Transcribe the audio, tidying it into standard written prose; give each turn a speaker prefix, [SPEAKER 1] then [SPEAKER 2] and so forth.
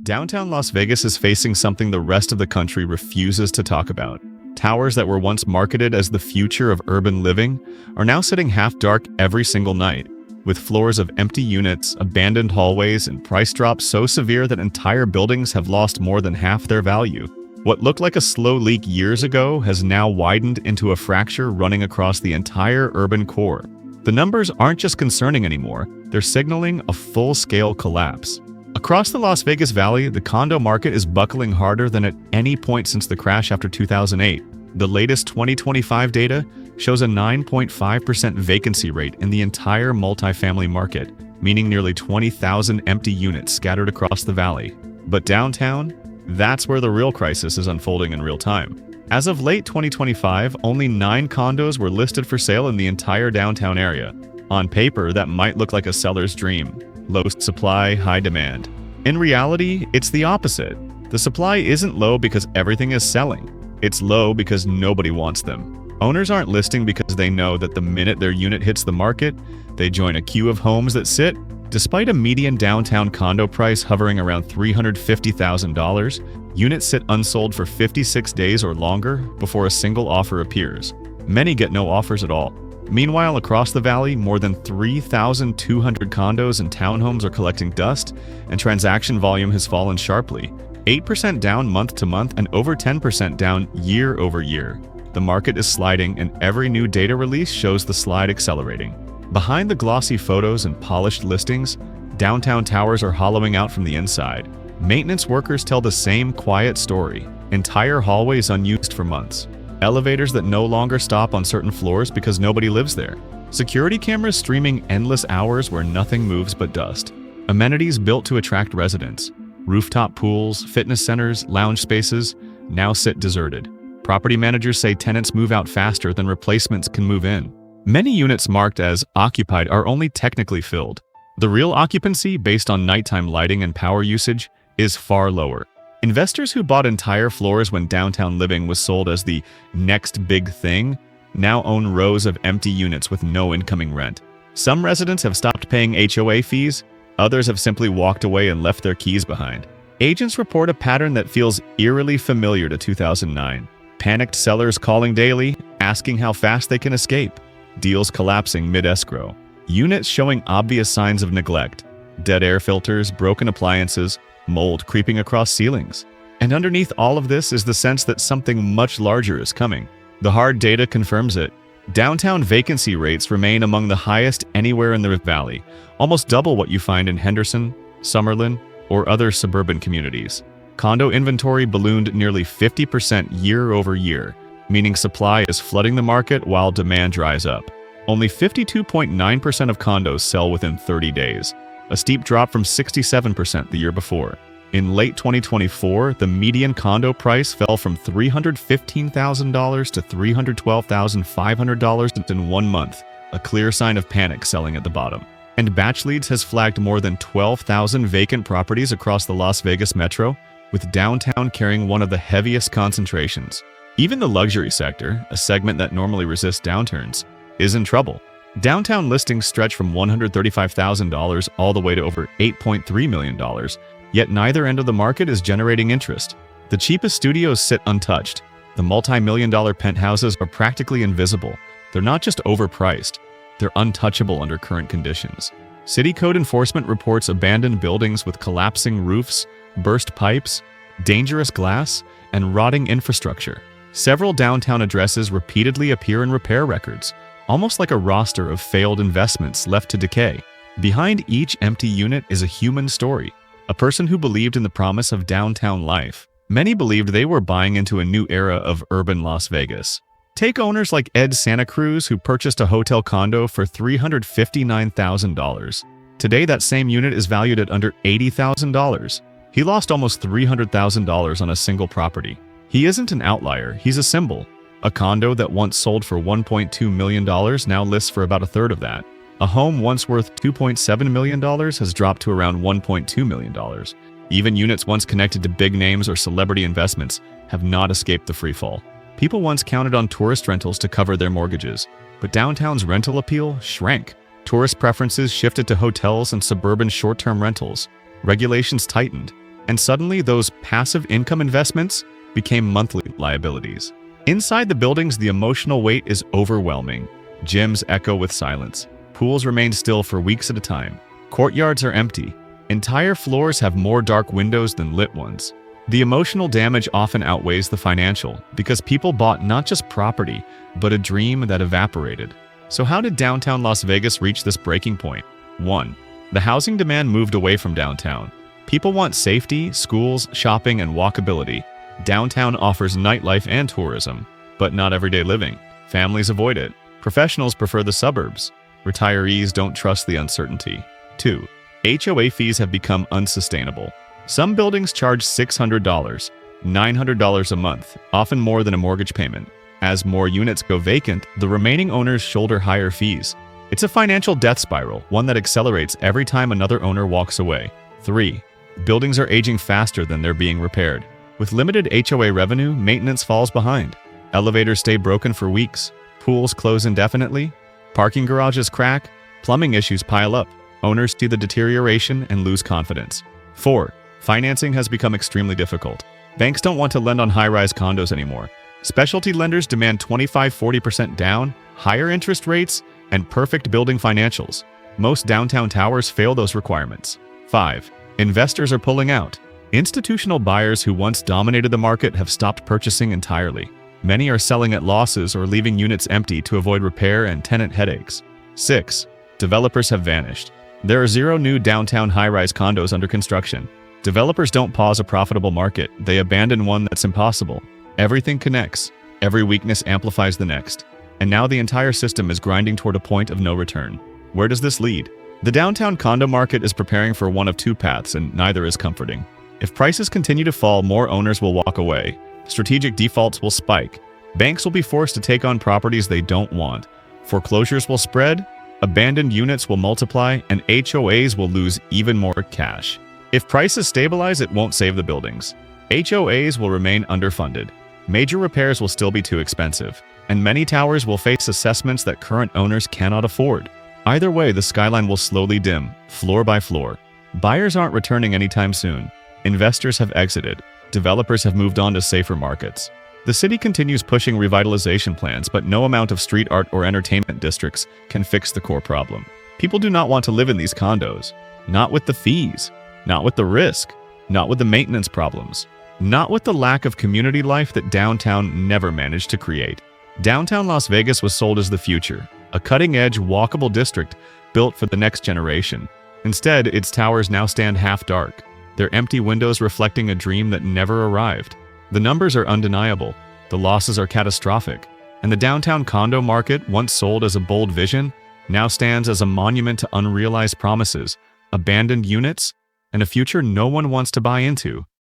[SPEAKER 1] Downtown Las Vegas is facing something the rest of the country refuses to talk about. Towers that were once marketed as the future of urban living are now sitting half-dark every single night, with floors of empty units, abandoned hallways, and price drops so severe that entire buildings have lost more than half their value. What looked like a slow leak years ago has now widened into a fracture running across the entire urban core. The numbers aren't just concerning anymore, they're signaling a full-scale collapse. Across the Las Vegas Valley, the condo market is buckling harder than at any point since the crash after 2008. The latest 2025 data shows a 9.5% vacancy rate in the entire multifamily market, meaning nearly 20,000 empty units scattered across the valley. But downtown? That's where the real crisis is unfolding in real time. As of late 2025, only 9 condos were listed for sale in the entire downtown area. On paper, that might look like a seller's dream. Low supply, high demand. In reality, it's the opposite. The supply isn't low because everything is selling. It's low because nobody wants them. Owners aren't listing because they know that the minute their unit hits the market, they join a queue of homes that sit. Despite a median downtown condo price hovering around $350,000, units sit unsold for 56 days or longer before a single offer appears. Many get no offers at all. Meanwhile, across the valley, more than 3,200 condos and townhomes are collecting dust, and transaction volume has fallen sharply, 8% down month to month and over 10% down year over year. The market is sliding, and every new data release shows the slide accelerating. Behind the glossy photos and polished listings, downtown towers are hollowing out from the inside. Maintenance workers tell the same quiet story. Entire hallways unused for months. Elevators that no longer stop on certain floors because nobody lives there. Security cameras streaming endless hours where nothing moves but dust. Amenities built to attract residents. Rooftop pools, fitness centers, lounge spaces now sit deserted. Property managers say tenants move out faster than replacements can move in. Many units marked as occupied are only technically filled. The real occupancy, based on nighttime lighting and power usage, is far lower. Investors who bought entire floors when downtown living was sold as the next big thing now own rows of empty units with no incoming rent. Some residents have stopped paying HOA fees, others have simply walked away and left their keys behind. Agents report a pattern that feels eerily familiar to 2009. Panicked sellers calling daily, asking how fast they can escape. Deals collapsing mid-escrow. Units showing obvious signs of neglect. Dead air filters, broken appliances, mold creeping across ceilings. And underneath all of this is the sense that something much larger is coming. The hard data confirms it. Downtown vacancy rates remain among the highest anywhere in the valley, almost double what you find in Henderson, Summerlin, or other suburban communities. Condo inventory ballooned nearly 50% year over year, meaning supply is flooding the market while demand dries up. Only 52.9% of condos sell within 30 days, a steep drop from 67% the year before. In late 2024, the median condo price fell from $315,000 to $312,500 in 1 month, a clear sign of panic selling at the bottom. And Batch Leads has flagged more than 12,000 vacant properties across the Las Vegas metro, with downtown carrying one of the heaviest concentrations. Even the luxury sector, a segment that normally resists downturns, is in trouble. Downtown listings stretch from $135,000 all the way to over $8.3 million, yet neither end of the market is generating interest. The cheapest studios sit untouched. The multi-million-dollar penthouses are practically invisible. They're not just overpriced, they're untouchable under current conditions. City code enforcement reports abandoned buildings with collapsing roofs, burst pipes, dangerous glass, and rotting infrastructure. Several downtown addresses repeatedly appear in repair records, almost like a roster of failed investments left to decay. Behind each empty unit is a human story, a person who believed in the promise of downtown life. Many believed they were buying into a new era of urban Las Vegas. Take owners like Ed Santa Cruz, who purchased a hotel condo for $359,000. Today, that same unit is valued at under $80,000. He lost almost $300,000 on a single property. He isn't an outlier, he's a symbol. A condo that once sold for $1.2 million now lists for about a third of that. A home once worth $2.7 million has dropped to around $1.2 million. Even units once connected to big names or celebrity investments have not escaped the freefall. People once counted on tourist rentals to cover their mortgages, but downtown's rental appeal shrank. Tourist preferences shifted to hotels and suburban short-term rentals. Regulations tightened. And suddenly, those passive income investments became monthly liabilities. Inside the buildings, the emotional weight is overwhelming. Gyms echo with silence. Pools remain still for weeks at a time. Courtyards are empty. Entire floors have more dark windows than lit ones. The emotional damage often outweighs the financial because people bought not just property, but a dream that evaporated. So how did downtown Las Vegas reach this breaking point? 1. The housing demand moved away from downtown. People want safety, schools, shopping, and walkability. Downtown offers nightlife and tourism, but not everyday living. Families avoid it. Professionals prefer the suburbs. Retirees don't trust the uncertainty. 2. HOA fees have become unsustainable. Some buildings charge $600, $900 a month, often more than a mortgage payment. As more units go vacant, the remaining owners shoulder higher fees. It's a financial death spiral, one that accelerates every time another owner walks away. 3. Buildings are aging faster than they're being repaired. With limited HOA revenue, maintenance falls behind. Elevators stay broken for weeks. Pools close indefinitely. Parking garages crack. Plumbing issues pile up. Owners see the deterioration and lose confidence. 4. Financing has become extremely difficult. Banks don't want to lend on high-rise condos anymore. Specialty lenders demand 25–40% down, higher interest rates, and perfect building financials. Most downtown towers fail those requirements. 5. Investors are pulling out. Institutional buyers who once dominated the market have stopped purchasing entirely. Many are selling at losses or leaving units empty to avoid repair and tenant headaches. 6. Developers have vanished. There are 0 new downtown high-rise condos under construction. Developers don't pause a profitable market, they abandon one that's impossible. Everything connects. Every weakness amplifies the next. And now the entire system is grinding toward a point of no return. Where does this lead? The downtown condo market is preparing for one of 2 paths, and neither is comforting. If prices continue to fall, more owners will walk away. Strategic defaults will spike. Banks will be forced to take on properties they don't want. Foreclosures will spread. Abandoned units will multiply, and HOAs will lose even more cash. If prices stabilize, it won't save the buildings. HOAs will remain underfunded. Major repairs will still be too expensive, and many towers will face assessments that current owners cannot afford. Either way, the skyline will slowly dim, floor by floor. Buyers aren't returning anytime soon. Investors have exited. Developers have moved on to safer markets. The city continues pushing revitalization plans, but no amount of street art or entertainment districts can fix the core problem. People do not want to live in these condos. Not with the fees. Not with the risk. Not with the maintenance problems. Not with the lack of community life that downtown never managed to create. Downtown Las Vegas was sold as the future, a cutting-edge, walkable district built for the next generation. Instead, its towers now stand half-dark, their empty windows reflecting a dream that never arrived. The numbers are undeniable, the losses are catastrophic, and the downtown condo market, once sold as a bold vision, now stands as a monument to unrealized promises, abandoned units, and a future no one wants to buy into.